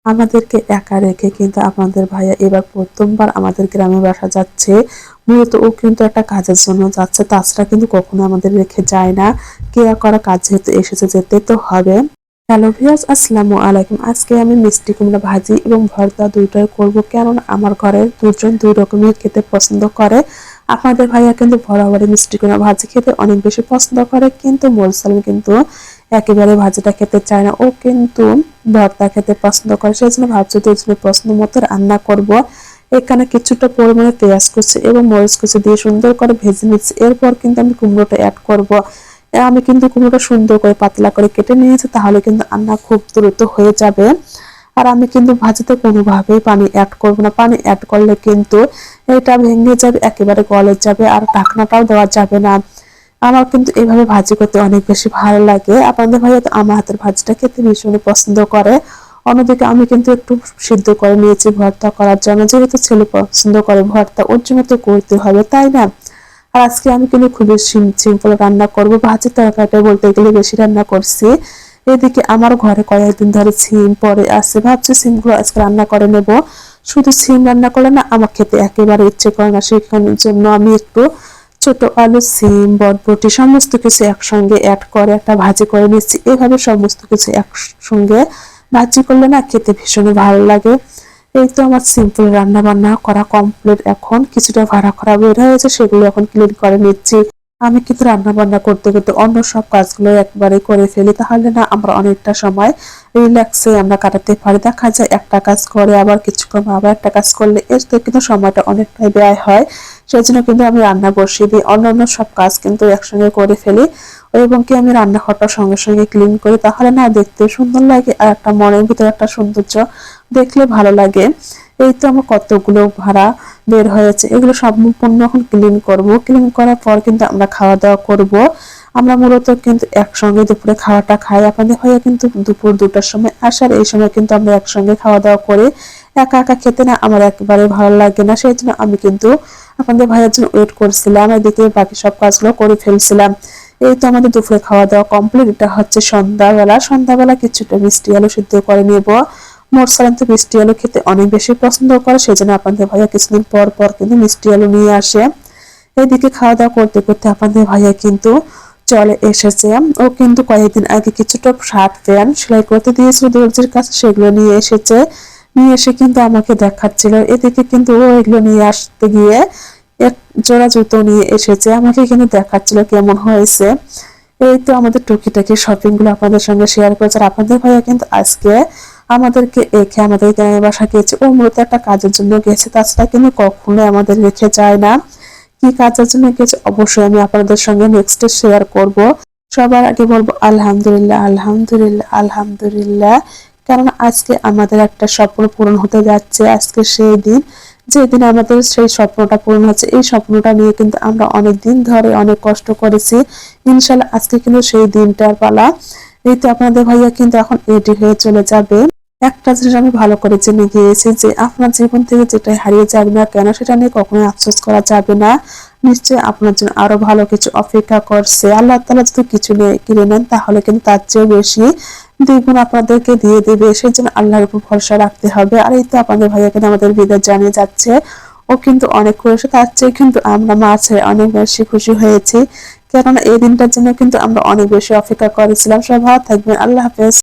আমাদেরকে একা রেখে কিন্তু আপনাদের ভাইয়া এবার প্রথমবার আমাদের গ্রামে বাসা যাচ্ছে। মূলত ও কিন্তু একটা কাজের জন্য যাচ্ছে, তাছাড়া কিন্তু কখনো আমাদের রেখে যায় না। কেয়া করা কাজ যেহেতু এসেছে, যেতে তো হবে। হ্যালো ভিউয়ার্স, আসসালামু আলাইকুম। আজকে আমি মিষ্টি কুমড়া ভাজি এবং ভর্তা দুইটাই করব, কারণ আমার ঘরের দুজন দুই রকমের খেতে পছন্দ করে। আপনাদের ভাইয়া কিন্তু বরাবরই মিষ্টি কুমড়া ভাজি খেতে অনেক বেশি পছন্দ করে, কিন্তু মোরসালিম কিন্তু একেবারে ভাজিটা খেতে চায় না, ও কিন্তু ভর্তা খেতে পছন্দ করে। সেই জন্য ভাবছি দুজনের পছন্দ মতো রান্না করব। এখানে কিছুটা পরিমাণে পেঁয়াজ কুচি এবং মরিচ কুচি দিয়ে সুন্দর করে ভেজে নিচ্ছি। এরপর কিন্তু আমি কুমড়োটা অ্যাড করব। আমি কিন্তু কুমড়োটা সুন্দর করে পাতলা করে কেটে নিয়েছি, তাহলে কিন্তু রান্না খুব দ্রুত হয়ে যাবে। আর আমি কিন্তু ভাজিতে কোনোভাবেই পানি অ্যাড করব না, পানি অ্যাড করলে কিন্তু এটা ভেঙে যাবে, একেবারে গলে যাবে, আর ঢাকনাটাও দেওয়া যাবে না। আমার কিন্তু এইভাবে ভাজি করতে অনেক বেশি ভালো লাগে। আপনাদের ভাইয়া তো আমার হাতের ভাজিটা খেতে ভীষণ পছন্দ করে। অন্যদিকে আমি কিন্তু একটু সিদ্ধ করে নিয়েছি ভর্তা করার জন্য, যেহেতু ছেলে পছন্দ করে ভর্তা, ওর জন্য তো করতে হবে, তাই না? আর আজকে আমি কিন্তু খুবই সিম্পল রান্না করব। ভাজি তরকারিটা বলতে গেলে বেশি রান্না করছি। এদিকে আমার ঘরে কয়েকদিন ধরে সিম পরে আছে, ভাবছি সিমগুলো আজকে রান্না করে নেব। শুধু সিম রান্না করলে না আমার খেতে একেবারে ইচ্ছে করে না, সেখানের জন্য আমি একটু ছোট আলু, সিম, বরবটি সমস্ত কিছু একসঙ্গে অ্যাড করে একটা ভাজি করে নিচ্ছি। এভাবে সমস্ত কিছু একসঙ্গে ভাজি করলে না খেতে ভীষণ ভালো লাগে। এই তো আমার সিম্পল রান্না বান্না করা কমপ্লিট। এখন কিছুটা ভাড়া করা বের হয়েছে, সেগুলো এখন ক্লিন করে নিচ্ছি। আমি কিন্তু রান্না বান্না করতে করতে অন্য সব কাজগুলো একবারে করে ফেলি, তাহলে না আমরা অনেকটা সময় রিল্যাক্সে আমরা কাটাতে পারি। দেখা যায় একটা কাজ করে আবার কিছুক্ষণ আবার একটা কাজ করলে এতে কিন্তু সময়টা অনেকটাই ব্যয় হয়। সেই জন্য কিন্তু আমি রান্না বসিয়ে দিই, অন্যান্য সব কাজ কিন্তু একসঙ্গে করে ফেলি, এবং কি আমি রান্নাঘরটা সঙ্গে সঙ্গে ক্লিন করি, তাহলে না দেখতে সুন্দর লাগে আর একটা মনের ভিতরে একটা সৌন্দর্য দেখলে ভালো লাগে। এই তো আমার কতগুলো ভাড়া বের হয়েছে, এগুলো সম্পূর্ণ এখন ক্লিন করব। ক্লিন করার পর কিন্তু আমরা খাওয়া দাওয়া করব। আমরা মূলত কিন্তু একসঙ্গে দুপুরে খাওয়াটা খাই। আপনাদের ভাইয়া কিন্তু দুপুর 2টার সময় আসার, এই সময় কিন্তু আমরা একসঙ্গে খাওয়া দাওয়া করি। একা একা খেতে না আমার একেবারে ভালো লাগে না, সেই জন্য আমি কিন্তু আপনাদের ভাইয়ের জন্য ওয়েট করছিলাম, এদিকে বাকি সব কাজগুলো করে ফেলছিলাম। এই তো আমাদের দুপুরে খাওয়া দাওয়া কমপ্লিট। এটা হচ্ছে সন্ধ্যাবেলা। সন্ধ্যাবেলা কিছুটা মিষ্টি আলু সিদ্ধ করে নেব। মোরসালাম তো মিষ্টি আলু খেতে অনেক বেশি পছন্দ করে, সেজন্য আপনাদের ভাইয়া কিছুদিন পর পর কিন্তু মিষ্টি আলু নিয়ে আসে। এইদিকে খাওয়া দাওয়া করতে করতে আপনাদের ভাইয়া কিন্তু চলে এসেছে। ও কিন্তু কয়েকদিন আগে কিছুটা শার্ট প্যান্ট সেলাই করতে দিয়েছিল দর্জির কাছে, সেগুলো নিয়ে এসেছে। নিয়ে এসে কিন্তু আমাকে দেখাচ্ছিল। এদিকে কিন্তু ও এগুলো নিয়ে আসতে গিয়ে এক জোড়া জুতো নিয়ে এসেছে, আমাকে কিন্তু দেখাচ্ছিল কেমন হয়েছে। এই তো আমাদের টুকিটাকি শপিং গুলো আপনাদের সঙ্গে শেয়ার করেছে। আর আপনাদের ভাইয়া কিন্তু আজকে আমাদেরকে রেখে আমাদের গ্রামের বাসা গিয়েছে। ও মূলত একটা কাজের জন্য গেছে, তাছাড়া কিন্তু কখনো আমাদের রেখে যায় না। কি কাজের জন্য গেছে অবশ্যই আমি আপনাদের সঙ্গে নেক্সটে শেয়ার করব। সবার আগে বলবো আলহামদুলিল্লাহ, আলহামদুলিল্লাহ, আলহামদুলিল্লাহ। কারণ আজকে আমাদের একটা স্বপ্ন পূরণ হতে যাচ্ছে। আজকে সেই দিন যেদিন আমাদের সেই স্বপ্নটা পূরণ হচ্ছে। এই স্বপ্নটা নিয়ে কিন্তু আমরা অনেক দিন ধরে অনেক কষ্ট করেছি। ইনশাল্লাহ আজকে কিন্তু সেই দিনটার পালা। এই তো আপনাদের ভাইয়া কিন্তু এখন রেডি হয়ে চলে যাবে। একটা জিনিস আমি ভালো করে জেনে গিয়েছি, যে আপনার জীবন থেকে যেটাই হারিয়ে যাবে না কেন সেটা নিয়ে কখনোই আফসোস করা যাবে না। নিশ্চয়ই আপনার জন্য আরো ভালো কিছু অপেক্ষা করছে। আল্লাহ তাআলা যদি কিছু নিয়ে কিনে নেন, তাহলে কিন্তু তার চেয়ে বেশি দ্বিগুণ আপনাদেরকে দিয়ে দেবে। সেই জন্য আল্লাহর উপর ভরসা রাখতে হবে। আর এই তো আপনাদের ভাইয়া কিন্তু আমাদের বিদায় জানিয়ে যাচ্ছে। ও কিন্তু অনেক করেছে, তার চেয়ে কিন্তু আমরা মা ছেড়ে অনেক বেশি খুশি হয়েছি, কেননা এই দিনটার জন্য কিন্তু আমরা অনেক বেশি অপেক্ষা করেছিলাম। সবাই ভালো থাকবেন, আল্লাহ হাফেজ।